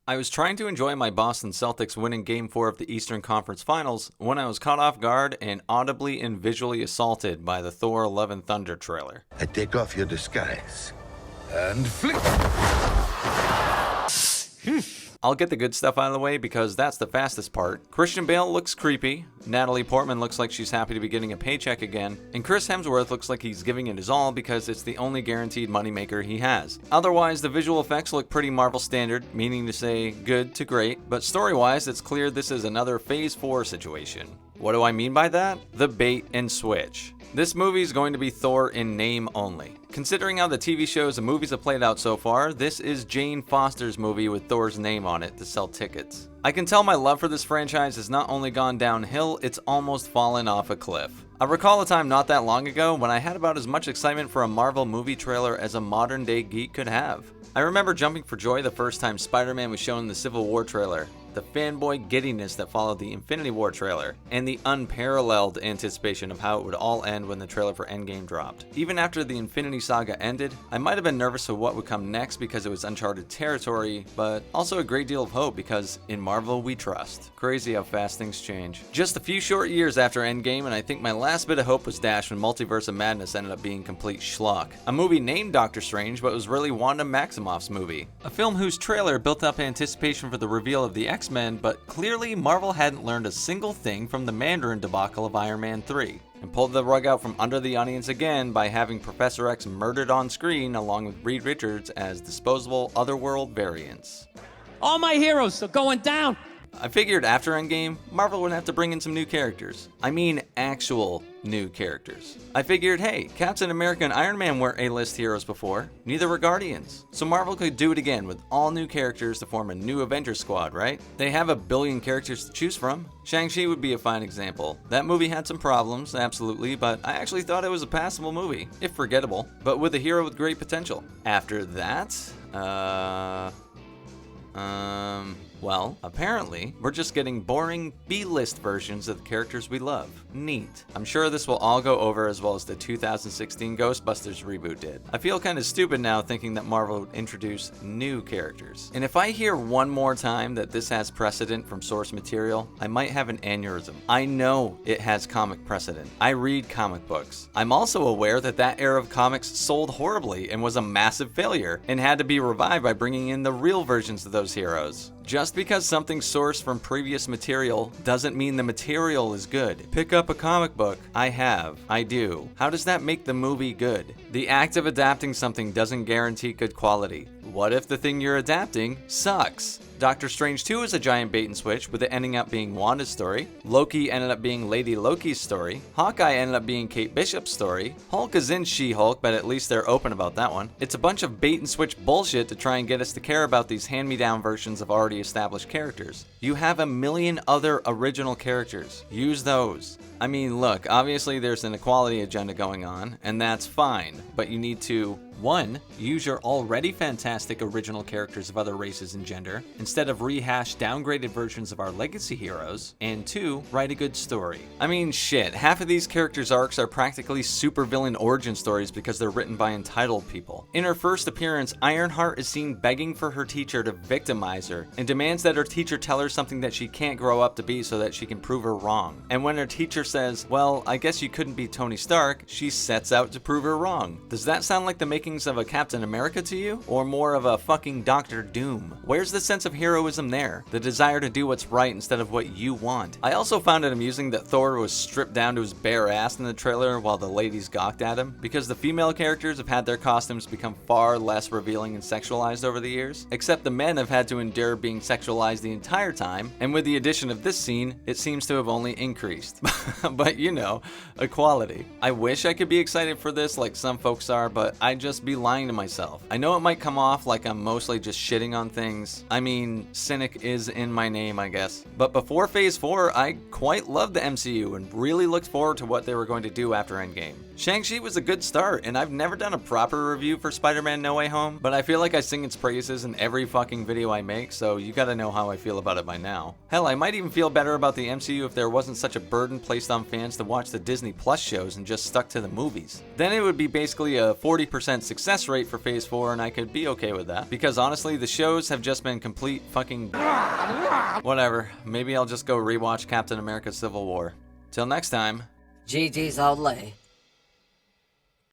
I was trying to enjoy my Boston Celtics winning Game 4 of the Eastern Conference Finals when I was caught off guard and audibly and visually assaulted by the Thor Love and Thunder trailer. I take off your disguise and flick. I'll get the good stuff out of the way because that's the fastest part. Christian Bale looks creepy, Natalie Portman looks like she's happy to be getting a paycheck again, and Chris Hemsworth looks like he's giving it his all because it's the only guaranteed moneymaker he has. Otherwise, the visual effects look pretty Marvel standard, meaning to say good to great, but story-wise, it's clear this is another Phase 4 situation. What do I mean by that? The bait and switch. This movie is going to be Thor in name only. Considering how the TV shows and movies have played out so far, this is Jane Foster's movie with Thor's name on it to sell tickets. I can tell my love for this franchise has not only gone downhill, it's almost fallen off a cliff. I recall a time not that long ago when I had about as much excitement for a Marvel movie trailer as a modern day geek could have. I remember jumping for joy the first time Spider-Man was shown in the Civil War trailer, the fanboy giddiness that followed the Infinity War trailer, and the unparalleled anticipation of how it would all end when the trailer for Endgame dropped. Even after the Infinity Saga ended, I might have been nervous of what would come next because it was uncharted territory, but also a great deal of hope because in Marvel we trust. Crazy how fast things change. Just a few short years after Endgame, and I think my last bit of hope was dashed when Multiverse of Madness ended up being complete schlock. A movie named Doctor Strange, but was really Wanda Maximoff's movie. A film whose trailer built up anticipation for the reveal of the X-Men, but clearly Marvel hadn't learned a single thing from the Mandarin debacle of Iron Man 3, and pulled the rug out from under the audience again by having Professor X murdered on screen along with Reed Richards as disposable otherworld variants. All my heroes are going down! I figured after Endgame, Marvel would have to bring in some new characters. I mean actual new characters. I figured, hey, Captain America and Iron Man weren't A-list heroes before, neither were Guardians. So Marvel could do it again with all new characters to form a new Avengers squad, right? They have a billion characters to choose from. Shang-Chi would be a fine example. That movie had some problems, absolutely, but I actually thought it was a passable movie, if forgettable, but with a hero with great potential. After that, well, apparently, we're just getting boring B-list versions of the characters we love. Neat. I'm sure this will all go over as well as the 2016 Ghostbusters reboot did. I feel kind of stupid now thinking that Marvel would introduce new characters. And if I hear one more time that this has precedent from source material, I might have an aneurysm. I know it has comic precedent. I read comic books. I'm also aware that that era of comics sold horribly and was a massive failure and had to be revived by bringing in the real versions of those heroes. Just because something's sourced from previous material doesn't mean the material is good. Pick up a comic book. I have. I do. How does that make the movie good? The act of adapting something doesn't guarantee good quality. What if the thing you're adapting sucks? Doctor Strange 2 is a giant bait and switch, with it ending up being Wanda's story. Loki ended up being Lady Loki's story. Hawkeye ended up being Kate Bishop's story. Hulk is in She-Hulk, but at least they're open about that one. It's a bunch of bait and switch bullshit to try and get us to care about these hand-me-down versions of already established characters. You have a million other original characters. Use those. I mean, look, obviously there's an equality agenda going on, and that's fine, but you need to 1. Use your already fantastic original characters of other races and gender, instead of rehashed downgraded versions of our legacy heroes, and 2. Write a good story. I mean, shit, half of these characters' arcs are practically supervillain origin stories because they're written by entitled people. In her first appearance, Ironheart is seen begging for her teacher to victimize her, and demands that her teacher tell her something that she can't grow up to be so that she can prove her wrong. And when her teacher says, well, I guess you couldn't be Tony Stark, she sets out to prove her wrong. Does that sound like the making of a Captain America to you? Or more of a fucking Doctor Doom? Where's the sense of heroism there? The desire to do what's right instead of what you want? I also found it amusing that Thor was stripped down to his bare ass in the trailer while the ladies gawked at him, because the female characters have had their costumes become far less revealing and sexualized over the years, except the men have had to endure being sexualized the entire time, and with the addition of this scene, it seems to have only increased. But you know, equality. I wish I could be excited for this like some folks are, but I'd just be lying to myself. I know it might come off like I'm mostly just shitting on things. I mean, cynic is in my name, I guess. But before Phase 4, I quite loved the MCU and really looked forward to what they were going to do after Endgame. Shang-Chi was a good start, and I've never done a proper review for Spider-Man No Way Home, but I feel like I sing its praises in every fucking video I make, so you gotta know how I feel about it by now. Hell, I might even feel better about the MCU if there wasn't such a burden placed on fans to watch the Disney Plus shows and just stuck to the movies. Then it would be basically a 40% success rate for Phase 4, and I could be okay with that. Because honestly, the shows have just been complete fucking... whatever. Maybe I'll just go rewatch Captain America Civil War. Till next time. GG's Old Lady.